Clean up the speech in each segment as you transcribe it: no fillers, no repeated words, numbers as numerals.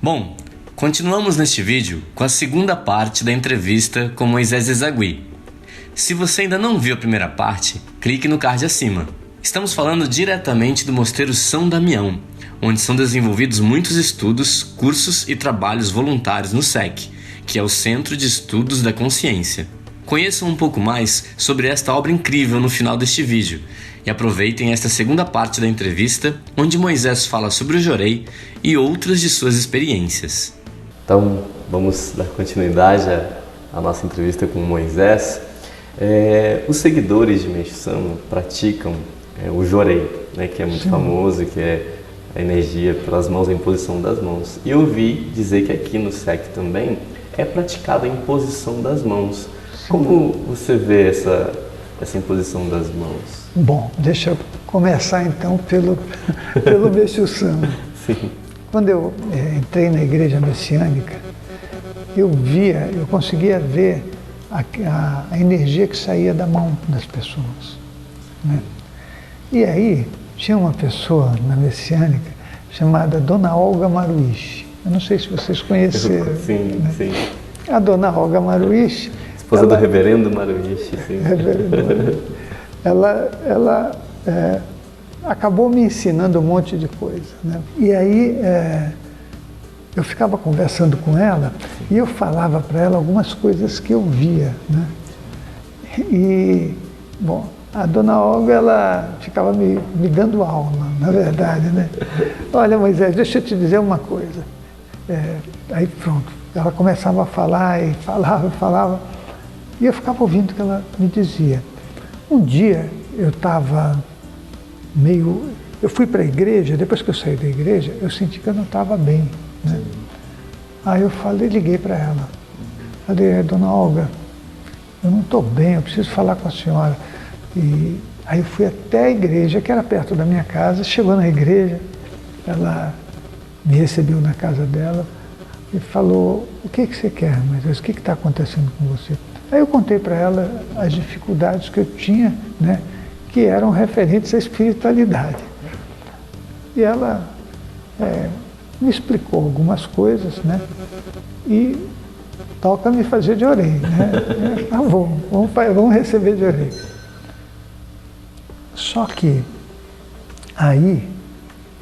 Bom, continuamos neste vídeo com a segunda parte da entrevista com Moisés Ezagui. Se você ainda não viu a primeira parte, clique no card acima. Estamos falando diretamente do Mosteiro São Damião, onde são desenvolvidos muitos estudos, cursos e trabalhos voluntários no SEC, que é o Centro de Estudos da Consciência. Conheçam um pouco mais sobre esta obra incrível no final deste vídeo e aproveitem esta segunda parte da entrevista, onde Moisés fala sobre o Jorei e outras de suas experiências. Então, vamos dar continuidade à nossa entrevista com Moisés. Os seguidores de Meixo Sama praticam o Jorei, né, que é muito famoso, que é a energia pelas mãos, a imposição das mãos. E eu ouvi dizer que aqui no SEC também é praticada a imposição das mãos. Como você vê essa imposição das mãos? Bom, deixa eu começar então pelo Meixo Sama. Sim. Quando eu entrei na igreja messiânica, eu conseguia ver a energia que saía da mão das pessoas, né? E aí tinha uma pessoa na messiânica chamada Dona Olga Maruishi. Eu não sei se vocês conheceram. Sim, né? sim. A Dona Olga Maruishi, esposa do reverendo Maruishi, sim. Ela acabou me ensinando um monte de coisa, né? E aí eu ficava conversando com ela e eu falava para ela algumas coisas que eu via, né? E, bom, a Dona Olga, ela ficava me dando aula, na verdade, né? Olha, Moisés, deixa eu te dizer uma coisa. Aí pronto, ela começava a falar e falava, e eu ficava ouvindo o que ela me dizia. Um dia eu estava eu fui para a igreja, depois que eu saí da igreja, eu senti que eu não estava bem, né? Aí eu liguei para ela. Falei, Dona Olga, eu não estou bem, eu preciso falar com a senhora. E aí eu fui até a igreja, que era perto da minha casa. Chegou na igreja, ela me recebeu na casa dela e falou, o que você quer, Moisés? O que está acontecendo com você? Aí eu contei para ela as dificuldades que eu tinha, né, que eram referentes à espiritualidade. E ela me explicou algumas coisas, né, e toca me fazer de orei, né? Tá bom, vamos receber de orei. Só que aí,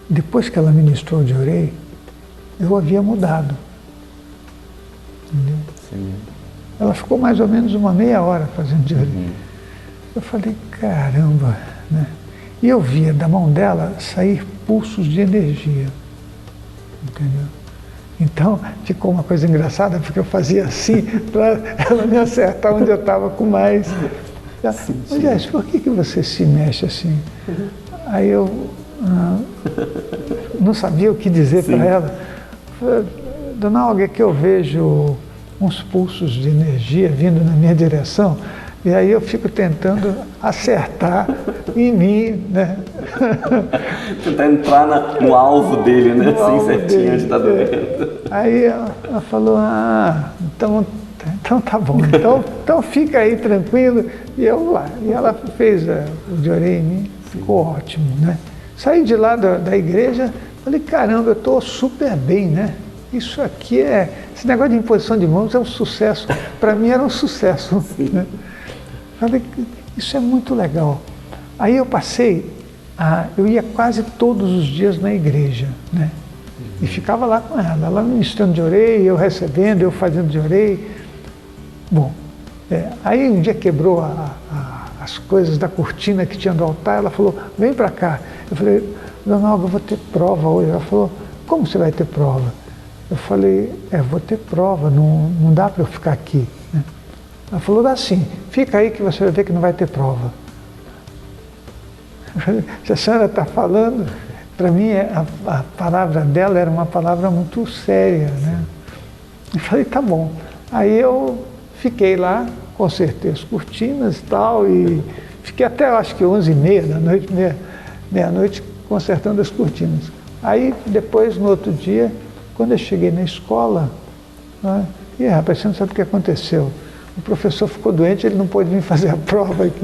depois que ela ministrou de orei, eu havia mudado. Entendeu? Sim. Ela ficou mais ou menos uma meia hora fazendo de orei. Eu falei, caramba, né? E eu via da mão dela sair pulsos de energia. Entendeu? Então, ficou uma coisa engraçada, porque eu fazia assim, para ela me acertar onde eu estava com mais. Moisés, por que você se mexe assim? Aí eu não sabia o que dizer para ela. Falei, Dona Olga, é que eu vejo uns pulsos de energia vindo na minha direção, e aí eu fico tentando acertar em mim, né? Tentar entrar no alvo dele, né? Assim, certinho, onde está doendo. Aí ela falou, então tá bom, então fica aí tranquilo, e eu lá. E ela fez o de orei em mim, ficou ótimo, né? Saí de lá da igreja, falei, caramba, eu estou super bem, né? Isso aqui esse negócio de imposição de mãos é um sucesso, para mim era um sucesso, né? Falei, isso é muito legal. Aí eu passei, eu ia quase todos os dias na igreja, né? E ficava lá com ela ministrando de orei, eu recebendo, eu fazendo de orei. Bom, aí um dia quebrou as coisas da cortina que tinha do altar, ela falou, vem para cá. Eu falei, Dona Olga, eu vou ter prova hoje. Ela falou, como você vai ter prova? Eu falei, vou ter prova, não dá para eu ficar aqui, né? Ela falou, dá sim, fica aí que você vai ver que não vai ter prova. Eu falei, se a senhora está falando, para mim a palavra dela era uma palavra muito séria, né? Eu falei, tá bom. Aí eu fiquei lá, consertei as cortinas e tal, e fiquei até, acho que 11h30 da noite, meia-noite, consertando as cortinas. Aí, depois, no outro dia, quando eu cheguei na escola, né, rapaz, você não sabe o que aconteceu. O professor ficou doente, ele não pôde vir fazer a prova aqui.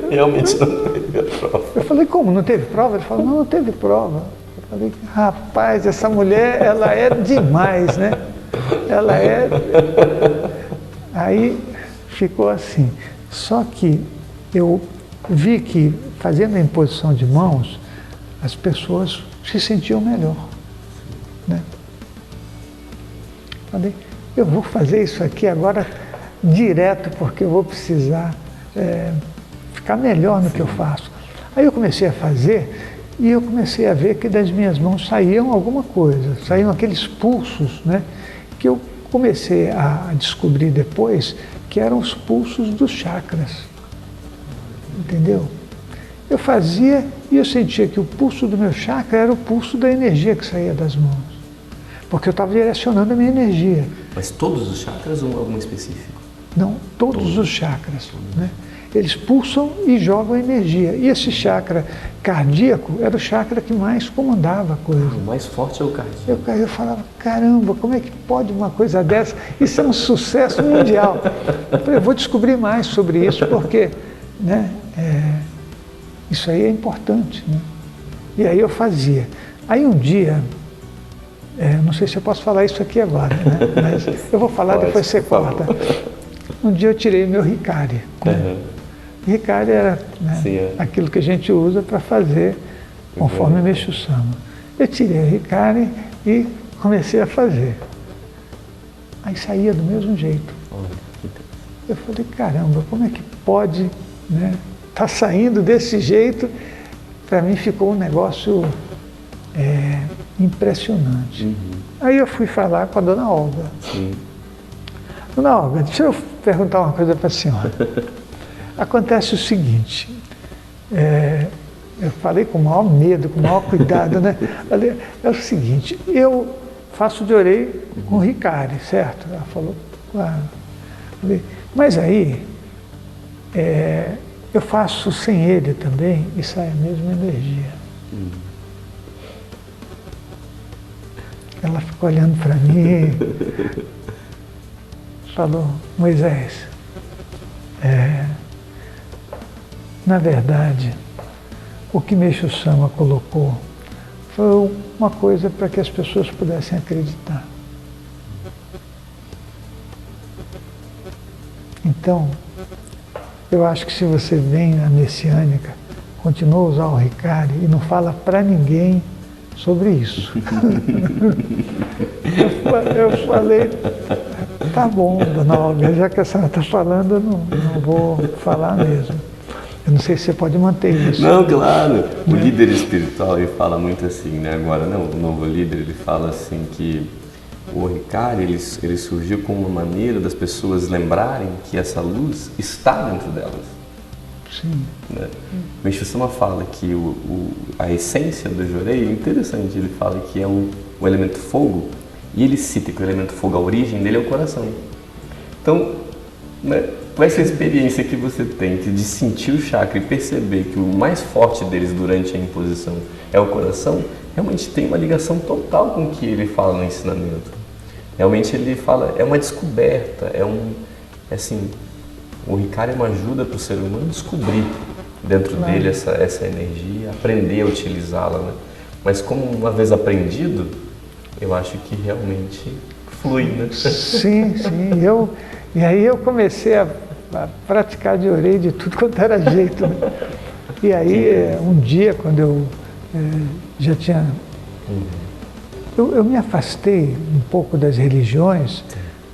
Realmente não teve a prova. Eu falei, como, não teve prova? Ele falou, não teve prova. Eu Falei, rapaz, essa mulher, ela é demais, né? Ela é... Aí ficou assim. Só que eu vi que, fazendo a imposição de mãos, as pessoas se sentiam melhor, né? Falei, eu vou fazer isso aqui agora direto, porque eu vou precisar ficar melhor no que eu faço. Aí eu comecei a fazer e eu comecei a ver que das minhas mãos saíam alguma coisa, saíam aqueles pulsos, né? Que eu comecei a descobrir depois que eram os pulsos dos chakras, entendeu? Eu fazia e eu sentia que o pulso do meu chakra era o pulso da energia que saía das mãos, porque eu estava direcionando a minha energia. Mas todos os chakras ou algum específico? Não, todos os chakras, né? Eles pulsam e jogam energia. E esse chakra cardíaco era o chakra que mais comandava a coisa. O mais forte é o cardíaco. Eu falava, caramba, como é que pode uma coisa dessa? Isso é um sucesso mundial. Eu falei, eu vou descobrir mais sobre isso, porque, né, isso aí é importante, né? E aí eu fazia. Aí um dia, não sei se eu posso falar isso aqui agora, né? Mas eu vou falar, depois você corta. Um dia eu tirei meu Hikari. Hikari era, né, aquilo que a gente usa para fazer conforme Meixo Sama. Eu tirei o Hikari e comecei a fazer. Aí saía do mesmo jeito. Eu falei, caramba, como é que pode, né, tá saindo desse jeito? Para mim ficou um negócio impressionante. Aí eu fui falar com a dona Olga. Dona Olga, deixa eu perguntar uma coisa para a senhora. Acontece o seguinte, eu falei com o maior medo, com o maior cuidado, né? Falei, é o seguinte, eu faço Diorei com o Hikari, certo? Ela falou, claro. Falei, mas aí, eu faço sem ele também e sai a mesma energia. Ela ficou olhando para mim, falou, Moisés, na verdade, o que Meixo Sama colocou foi uma coisa para que as pessoas pudessem acreditar. Então, eu acho que se você vem na Messiânica, continua a usar o Hikari e não fala para ninguém sobre isso. Eu falei, tá bom, dona Olga, já que a senhora está falando, eu não vou falar mesmo. Eu não sei se você pode manter isso. Não, claro. O líder espiritual, ele fala muito assim, né? Agora, não, o novo líder, ele fala assim que o Hikari, ele surgiu como uma maneira das pessoas lembrarem que essa luz está dentro delas. Sim. Né? O Meixo Sama fala que a essência do Jorei é interessante. Ele fala que é o elemento fogo, e ele cita que o elemento fogo, a origem dele é o coração. Então, né, com essa experiência que você tem de sentir o chakra e perceber que o mais forte deles durante a imposição é o coração, realmente tem uma ligação total com o que ele fala no ensinamento. Realmente ele fala, é uma descoberta, assim, o Hikari é uma ajuda para o ser humano descobrir dentro dele essa energia, aprender a utilizá-la, né? Mas como uma vez aprendido, eu acho que realmente flui, né? Sim. E aí eu comecei a praticar Diorei de tudo quanto era jeito, né? E aí um dia, quando eu já tinha... Eu me afastei um pouco das religiões,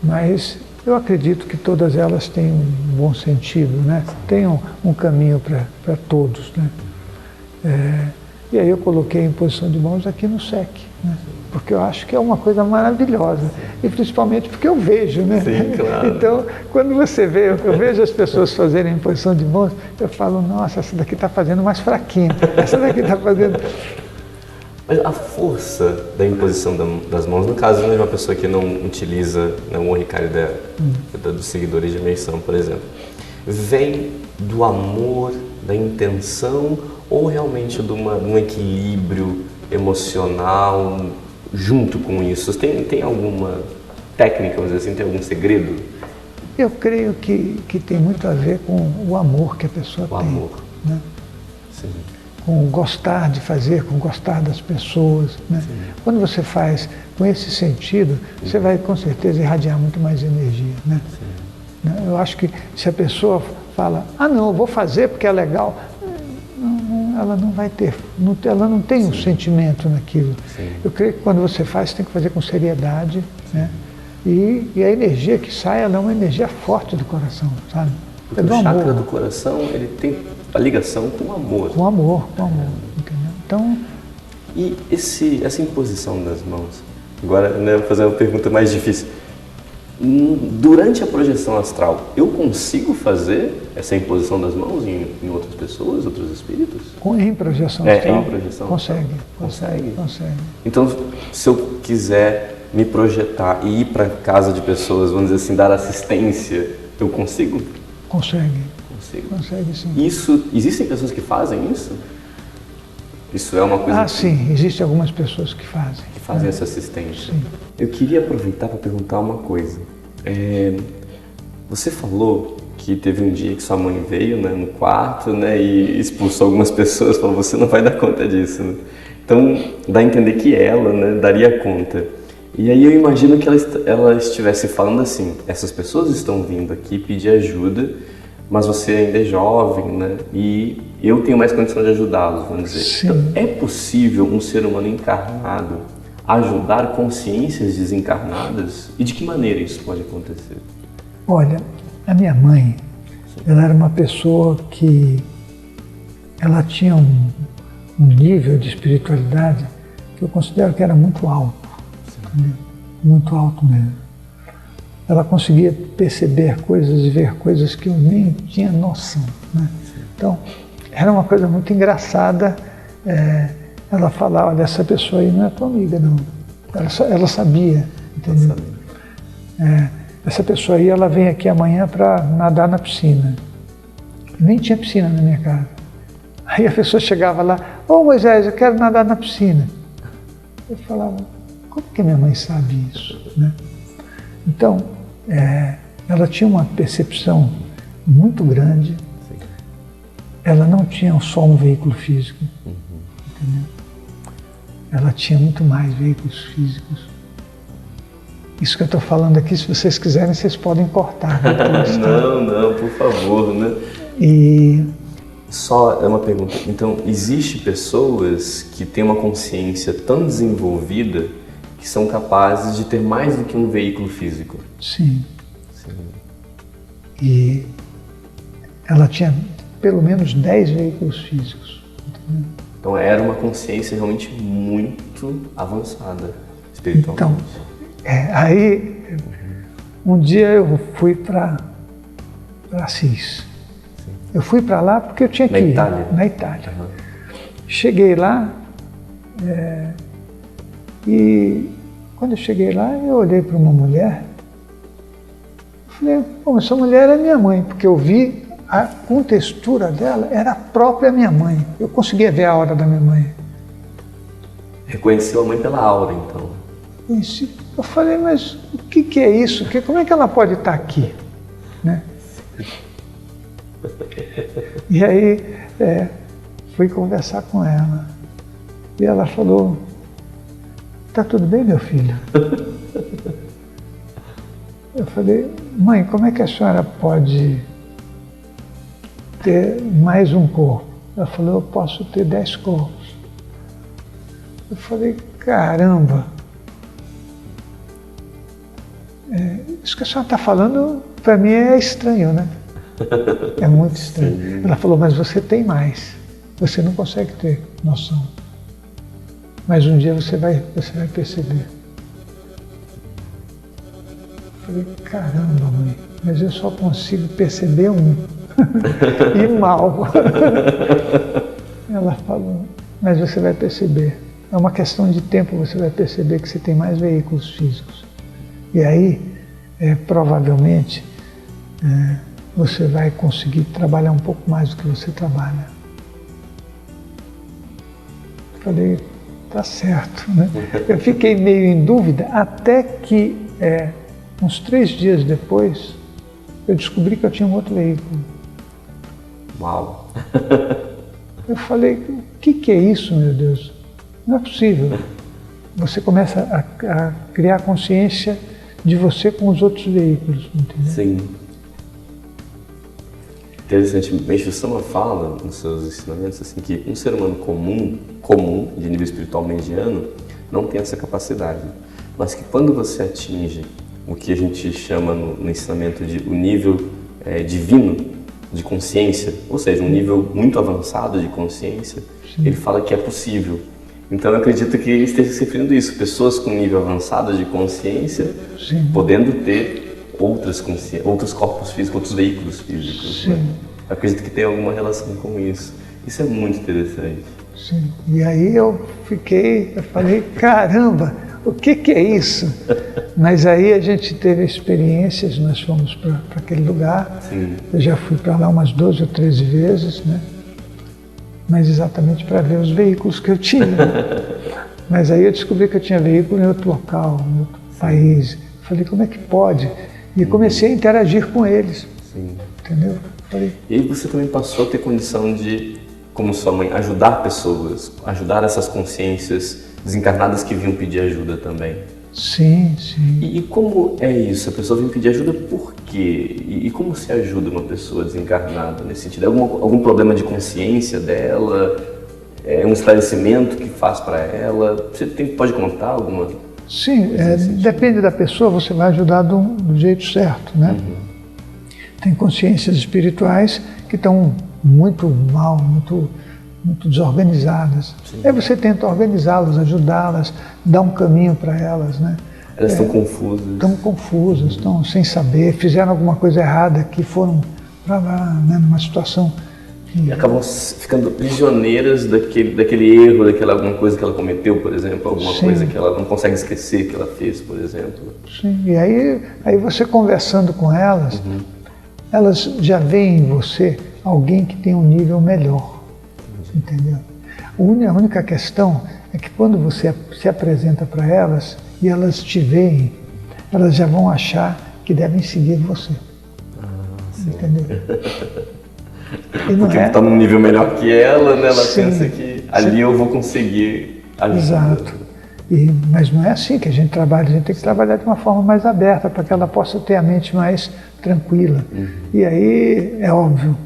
mas eu acredito que todas elas têm um bom sentido, né? Tem um caminho para todos, né? E aí eu coloquei a imposição de mãos aqui no SEC, né? Porque eu acho que é uma coisa maravilhosa, e principalmente porque eu vejo, né? Sim, claro. Então, quando você vê, eu vejo as pessoas fazerem a imposição de mãos, eu falo, nossa, essa daqui está fazendo mais fraquinho, essa daqui está fazendo... Mas a força da imposição das mãos, no caso de uma pessoa que não utiliza, né, o Hikari dos seguidores de Meixo, por exemplo, vem do amor, da intenção, ou realmente de um equilíbrio emocional junto com isso? Tem alguma técnica, vamos dizer assim, tem algum segredo? Eu creio que tem muito a ver com o amor que a pessoa tem. O amor. Né? Sim. com gostar de fazer, com gostar das pessoas, né? Quando você faz com esse sentido, você vai com certeza irradiar muito mais energia, né? Eu acho que se a pessoa fala, ah não, eu vou fazer porque é legal, ela não vai ter, ela não tem um sentimento naquilo. Eu creio que quando você faz, você tem que fazer com seriedade, né? E a energia que sai, ela é uma energia forte do coração, sabe? Porque o chakra do coração, ele tem a ligação com o amor. Com amor, entendeu? Então... E essa imposição das mãos, agora, né, vou fazer uma pergunta mais difícil. Durante a projeção astral, eu consigo fazer essa imposição das mãos em outras pessoas, outros espíritos? Em projeção astral? Em projeção consegue. Então, se eu quiser me projetar e ir para casa de pessoas, vamos dizer assim, dar assistência, eu consigo? Consegue sim. Existem pessoas que fazem isso? Isso é uma coisa sim, existem algumas pessoas que fazem. Que fazem essa assistência. Sim. Eu queria aproveitar para perguntar uma coisa. Você falou que teve um dia que sua mãe veio, né, no quarto, né, e expulsou algumas pessoas, falou, você não vai dar conta disso, né? Então, dá a entender que ela, né, daria conta. E aí eu imagino que ela estivesse falando assim, essas pessoas estão vindo aqui pedir ajuda, mas você ainda é jovem, né? E eu tenho mais condição de ajudá-los, vamos dizer. Sim. Então, é possível um ser humano encarnado ajudar consciências desencarnadas? E de que maneira isso pode acontecer? Olha, a minha mãe, ela era uma pessoa que ela tinha um nível de espiritualidade que eu considero que era muito alto, muito alto mesmo. Ela conseguia perceber coisas e ver coisas que eu nem tinha noção, né? Então, era uma coisa muito engraçada. Ela falava, olha, essa pessoa aí não é tua amiga, não. Ela sabia, entendeu? Essa pessoa aí, ela vem aqui amanhã para nadar na piscina. Nem tinha piscina na minha casa. Aí a pessoa chegava lá, ô Moisés, eu quero nadar na piscina. Eu falava, como que minha mãe sabe isso, né? Então, ela tinha uma percepção muito grande. Sim. Ela não tinha só um veículo físico, entendeu? Ela tinha muito mais veículos físicos. Isso que eu estou falando aqui, se vocês quiserem, vocês podem cortar. Não, por favor, né? E... Só é uma pergunta. Então, existe pessoas que têm uma consciência tão desenvolvida que são capazes de ter mais do que um veículo físico? Sim. E ela tinha pelo menos 10 veículos físicos. Entendeu? Então era uma consciência realmente muito avançada espiritualmente. Então, aí um dia eu fui para Assis. Eu fui para lá porque eu tinha que ir. Na Itália. Uhum. Cheguei lá e quando eu cheguei lá, eu olhei para uma mulher. Falei, pô, essa mulher é minha mãe, porque eu vi a contextura dela, era a própria minha mãe. Eu conseguia ver a aura da minha mãe. Reconheceu a mãe pela aura, então? Eu falei, mas o que é isso? Como é que ela pode estar aqui? Né? E aí, fui conversar com ela. E ela falou, tá tudo bem, meu filho? Eu falei, mãe, como é que a senhora pode ter mais um corpo? Ela falou, eu posso ter 10 corpos. Eu falei, caramba, isso que a senhora está falando, para mim é estranho, né? É muito estranho. Sim. Ela falou, mas você tem mais, você não consegue ter noção. Mas um dia você vai perceber. Eu falei, caramba, mãe, mas eu só consigo perceber um. E mal. Ela falou, mas você vai perceber. É uma questão de tempo, você vai perceber que você tem mais veículos físicos. E aí, provavelmente, você vai conseguir trabalhar um pouco mais do que você trabalha. Falei, tá certo, né? Eu fiquei meio em dúvida até que uns 3 dias depois eu descobri que eu tinha um outro veículo. Uau! Eu falei, o que é isso, meu Deus? Não é possível. Você começa a criar consciência de você com os outros veículos, entendeu? Sim. Interessante. Meixo Sama fala nos seus ensinamentos assim, que um ser humano comum, de nível espiritual mediano, não tem essa capacidade. Mas que quando você atinge o que a gente chama no ensinamento de o nível divino de consciência, ou seja, um nível muito avançado de consciência, ele fala que é possível. Então eu acredito que ele esteja se referindo a isso, pessoas com nível avançado de consciência, podendo ter outros corpos físicos, outros veículos físicos. Né? Eu acredito que tem alguma relação com isso. Isso é muito interessante. Sim. E aí eu falei, caramba, o que é isso? Mas aí a gente teve experiências, nós fomos para aquele lugar. Sim. Eu já fui para lá umas 12 ou 13 vezes, né? Mas exatamente para ver os veículos que eu tinha. Mas aí eu descobri que eu tinha veículo em outro local, em outro país. Falei, como é que pode? E comecei a interagir com eles. Sim. Entendeu? Falei, e aí você também passou a ter condição de, como sua mãe, ajudar pessoas, ajudar essas consciências desencarnadas que vinham pedir ajuda também. Sim, sim. E como é isso? A pessoa vem pedir ajuda por quê? E como se ajuda uma pessoa desencarnada nesse sentido? Algum problema de consciência dela? É um esclarecimento que faz para ela? Você pode contar alguma? Sim, depende da pessoa, você vai ajudar do jeito certo, né? Tem consciências espirituais que estão muito mal, muito desorganizadas. Sim. Aí você tenta organizá-las, ajudá-las, dar um caminho para elas, né? Elas estão confusas. Estão confusas, estão sem saber, fizeram alguma coisa errada, que foram para lá, né, numa situação que... E acabam ficando prisioneiras daquele erro, daquela alguma coisa que ela cometeu, por exemplo, alguma coisa que ela não consegue esquecer que ela fez, por exemplo. Sim, e aí você conversando com elas, elas já veem em você alguém que tem um nível melhor, entendeu? A única questão é que quando você se apresenta para elas e elas te veem, elas já vão achar que devem seguir você, entendeu? E não porque está num nível melhor que ela, né? Ela pensa que ali eu vou conseguir ajuda. Exato. Mas não é assim que a gente trabalha, a gente tem que trabalhar de uma forma mais aberta, para que ela possa ter a mente mais tranquila. E aí, é óbvio,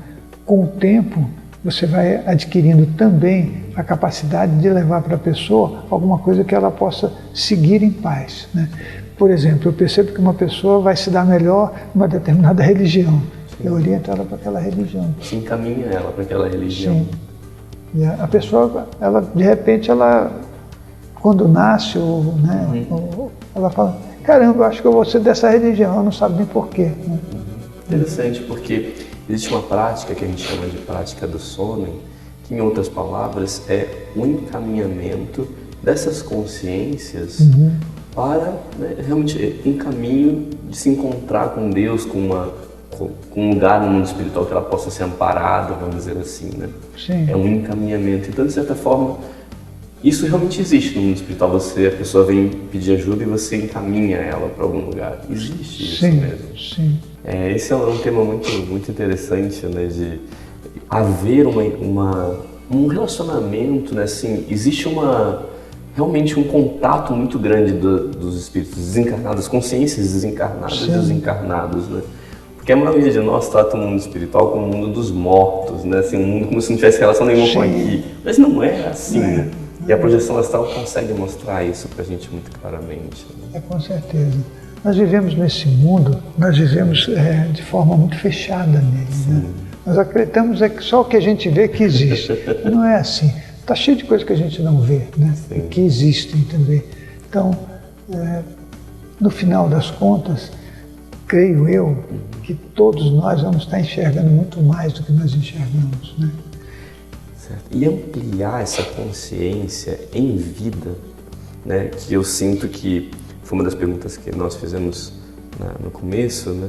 com o tempo, você vai adquirindo também a capacidade de levar para a pessoa alguma coisa que ela possa seguir em paz, né? Por exemplo, eu percebo que uma pessoa vai se dar melhor em uma determinada religião. Eu oriento ela para aquela religião. Se encaminha ela para aquela religião. Sim. E a pessoa, de repente, quando nasce, né, ela fala, caramba, eu acho que eu vou ser dessa religião, ela não sabe nem porquê. Né? Interessante, porque existe uma prática que a gente chama de prática do sono, que em outras palavras é o encaminhamento dessas consciências para, né, realmente um caminho de se encontrar com Deus, com um lugar no mundo espiritual que ela possa ser amparada, vamos dizer assim, né? Sim. É um encaminhamento. Então, de certa forma, isso realmente existe no mundo espiritual. A pessoa vem pedir ajuda e você encaminha ela para algum lugar. Existe isso mesmo. Sim. Esse é um tema muito interessante, né? De haver um relacionamento, né? Assim, existe realmente um contato muito grande dos espíritos desencarnados, consciências desencarnadas e dos encarnados, né? Porque a maioria de nós trata o mundo espiritual como o mundo dos mortos, né? Assim, um mundo como se não tivesse relação nenhuma com aqui. Mas não é assim, né? E a projeção astral consegue mostrar isso pra gente muito claramente. Né? Com certeza. Nós vivemos nesse mundo, nós vivemos de forma muito fechada nele. Né? Nós acreditamos que só o que a gente vê que existe. Não é assim. Está cheio de coisas que a gente não vê, né? Que existem também. Então, no final das contas, creio eu que todos nós vamos estar enxergando muito mais do que nós enxergamos, né? Certo. E ampliar essa consciência em vida, né? Que eu sinto que foi uma das perguntas que nós fizemos no começo, né?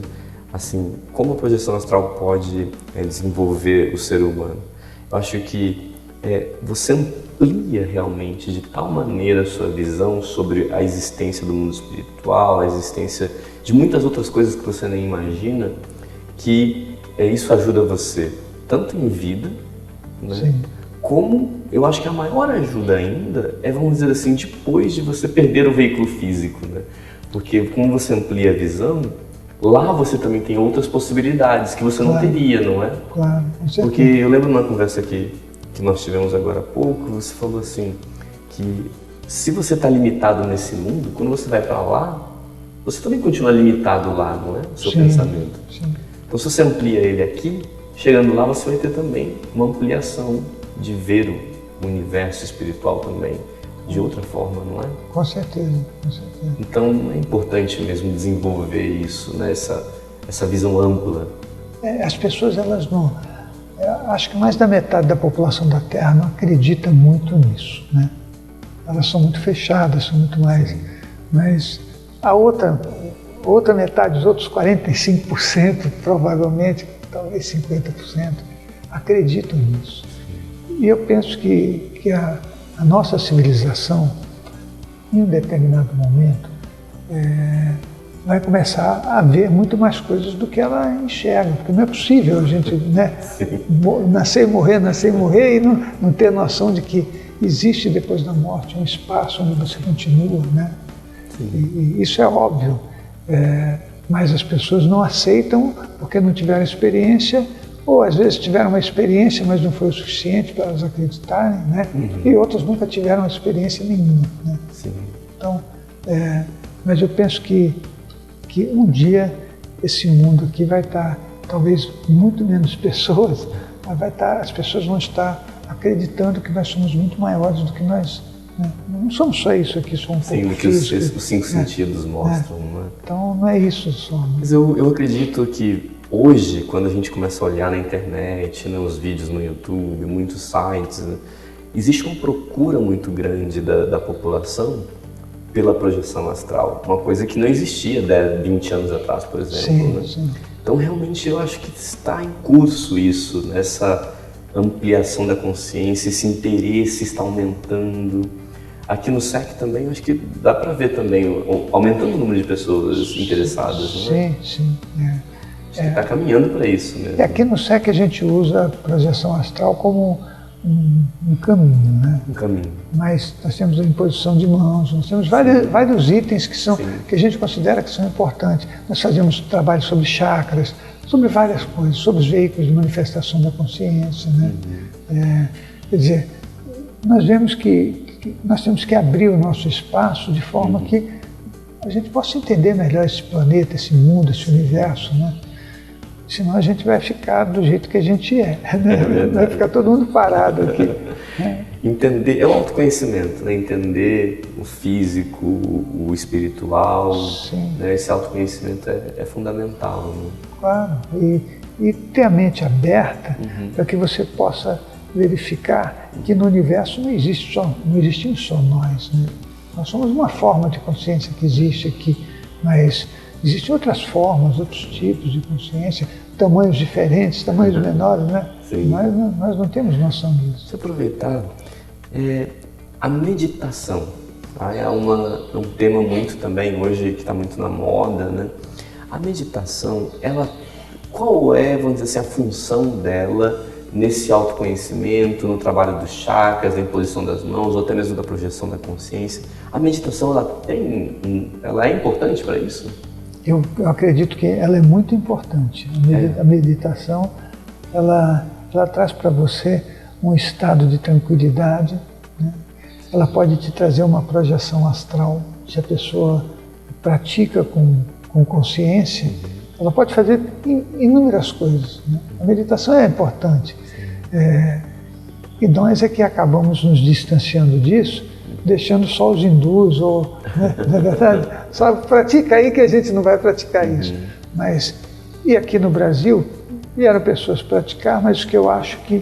Assim, como a projeção astral pode desenvolver o ser humano? Eu acho que você amplia realmente de tal maneira a sua visão sobre a existência do mundo espiritual, a existência de muitas outras coisas que você nem imagina, que isso ajuda você tanto em vida, né, como eu acho que a maior ajuda ainda é, vamos dizer assim, depois de você perder o veículo físico, né? Porque como você amplia a visão, lá você também tem outras possibilidades que você não teria, não é? Claro, com certeza. Porque eu lembro numa conversa que nós tivemos agora há pouco, você falou assim, que se você está limitado nesse mundo, quando você vai para lá, você também continua limitado lá, não é? O seu pensamento. Sim. Então se você amplia ele aqui, chegando lá você vai ter também uma ampliação de ver o universo espiritual também de outra forma, não é? Com certeza, com certeza. Então é importante mesmo desenvolver isso, né? Essa visão ampla. As pessoas, elas não... acho que mais da metade da população da Terra não acredita muito nisso, né? Elas são muito fechadas, são muito mais... Mas a outra metade, os outros 45%, provavelmente, talvez 50%, acreditam nisso. E eu penso que a nossa civilização, em um determinado momento, vai começar a ver muito mais coisas do que ela enxerga, porque não é possível a gente, né, nascer e morrer e não ter noção de que existe depois da morte um espaço onde você continua, né? E isso é óbvio, mas as pessoas não aceitam porque não tiveram experiência, ou às vezes tiveram uma experiência, mas não foi o suficiente para elas acreditarem, né? E outras nunca tiveram experiência nenhuma, né? Então, mas eu penso que um dia esse mundo aqui vai estar, talvez muito menos pessoas, mas as pessoas vão estar acreditando que nós somos muito maiores do que nós, né? Não somos só isso aqui, somos um pouco físico. Os cinco sentidos mostram, né? Então não é isso só. Mas eu acredito que hoje, quando a gente começa a olhar na internet, nos vídeos no YouTube, muitos sites, né, existe uma procura muito grande da população pela projeção astral, uma coisa que não existia 20 anos atrás, por exemplo. Sim. Então, realmente, eu acho que está em curso isso, né? Essa ampliação da consciência, esse interesse está aumentando. Aqui no SEC também, eu acho que dá para ver também, aumentando o número de pessoas interessadas. Né? Sim. Acho que está caminhando para isso mesmo. Aqui no SEC a gente usa a projeção astral como um caminho, né? Um caminho. Mas nós temos a imposição de mãos, nós temos vários itens que a gente considera que são importantes. Nós fazemos trabalho sobre chakras, sobre várias coisas, sobre os veículos de manifestação da consciência, né? Quer dizer, nós vemos que nós temos que abrir o nosso espaço de forma que a gente possa entender melhor esse planeta, esse mundo, esse universo, né? Senão a gente vai ficar do jeito que a gente é, né? Vai ficar todo mundo parado aqui, né? Entender, é o autoconhecimento, né? Entender o físico, o espiritual, né? Esse autoconhecimento é fundamental. Né? Claro, e ter a mente aberta para que você possa verificar que no universo não existimos só nós, né? Nós somos uma forma de consciência que existe aqui, mas existem outras formas, outros tipos de consciência, tamanhos diferentes, tamanhos menores, né? Nós não temos noção disso. Se aproveitar, a meditação, tá? É um tema muito também hoje que está muito na moda, né? A meditação, qual é, vamos dizer assim, a função dela nesse autoconhecimento, no trabalho dos chakras, na imposição das mãos, ou até mesmo da projeção da consciência? A meditação, ela é importante para isso? Eu acredito que ela é muito importante. A meditação, ela traz para você um estado de tranquilidade, né? Ela pode te trazer uma projeção astral, se a pessoa pratica com consciência. Ela pode fazer inúmeras coisas, né? A meditação é importante. E nós é que acabamos nos distanciando disso, deixando só os hindus, né? Na verdade, só pratica aí que a gente não vai praticar isso. Mas, e aqui no Brasil, vieram pessoas praticar, mas que eu acho que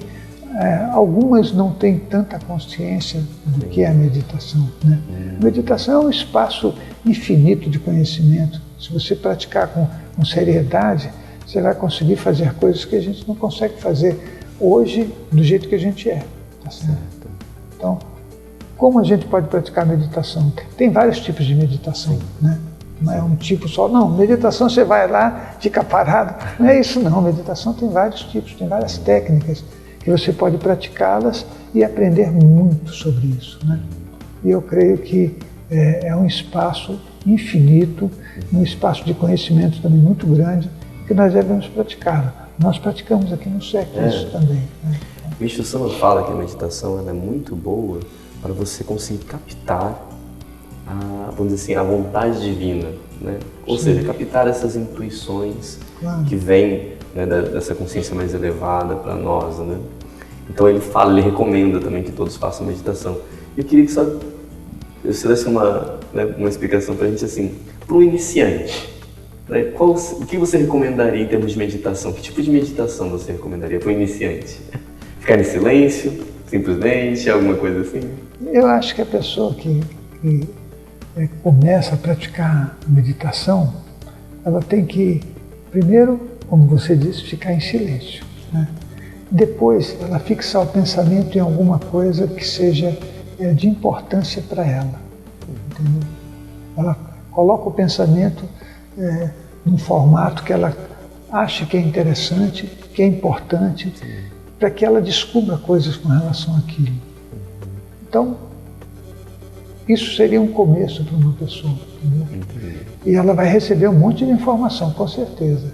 algumas não têm tanta consciência do que é a meditação, né? A meditação é um espaço infinito de conhecimento. Se você praticar com seriedade, você vai conseguir fazer coisas que a gente não consegue fazer hoje do jeito que a gente é. Tá certo? Então, como a gente pode praticar meditação? Tem vários tipos de meditação, né? Não é um tipo só. Não, meditação você vai lá, fica parado. Não é isso não. Meditação tem vários tipos, tem várias técnicas que você pode praticá-las e aprender muito sobre isso, né? E eu creio que é um espaço infinito, um espaço de conhecimento também muito grande, que nós devemos praticar. Nós praticamos aqui no SEC isso também, né? O Meixo Sama fala que a meditação ela é muito boa para você conseguir captar vamos dizer assim, a vontade divina, né? Ou seja, captar essas intuições que vêm, né, dessa consciência mais elevada para nós, né? Então ele recomenda também que todos façam meditação. Eu queria que você desse uma explicação para a gente assim, para um iniciante, né? O que você recomendaria em termos de meditação? Que tipo de meditação você recomendaria para um iniciante? Ficar em silêncio, simplesmente, alguma coisa assim? Eu acho que a pessoa que começa a praticar meditação, ela tem que, primeiro, como você disse, ficar em silêncio, né? Depois, ela fixar o pensamento em alguma coisa que seja de importância para ela, entendeu? Ela coloca o pensamento num formato que ela acha que é interessante, que é importante, para que ela descubra coisas com relação àquilo. Então, isso seria um começo para uma pessoa, entendeu? E ela vai receber um monte de informação, com certeza.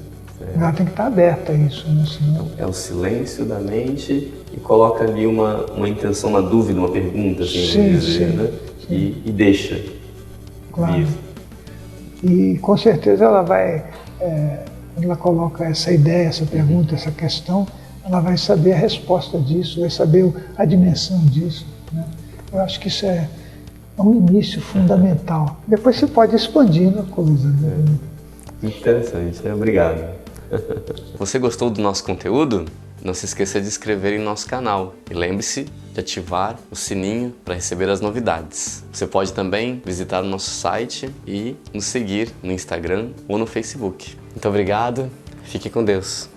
Ela tem que estar aberta a isso, né? Senão... É o silêncio da mente e coloca ali uma intenção, uma dúvida, uma pergunta, assim, sim, né? E deixa vir. E com certeza ela vai, quando ela coloca essa ideia, essa pergunta, essa questão, ela vai saber a resposta disso, vai saber a dimensão disso, né? Eu acho que isso é um início fundamental. Depois você pode expandir a coisa, né? Interessante, né? Obrigado. Você gostou do nosso conteúdo? Não se esqueça de se inscrever em nosso canal e lembre-se de ativar o sininho para receber as novidades. Você pode também visitar o nosso site e nos seguir no Instagram ou no Facebook. Muito obrigado, fique com Deus.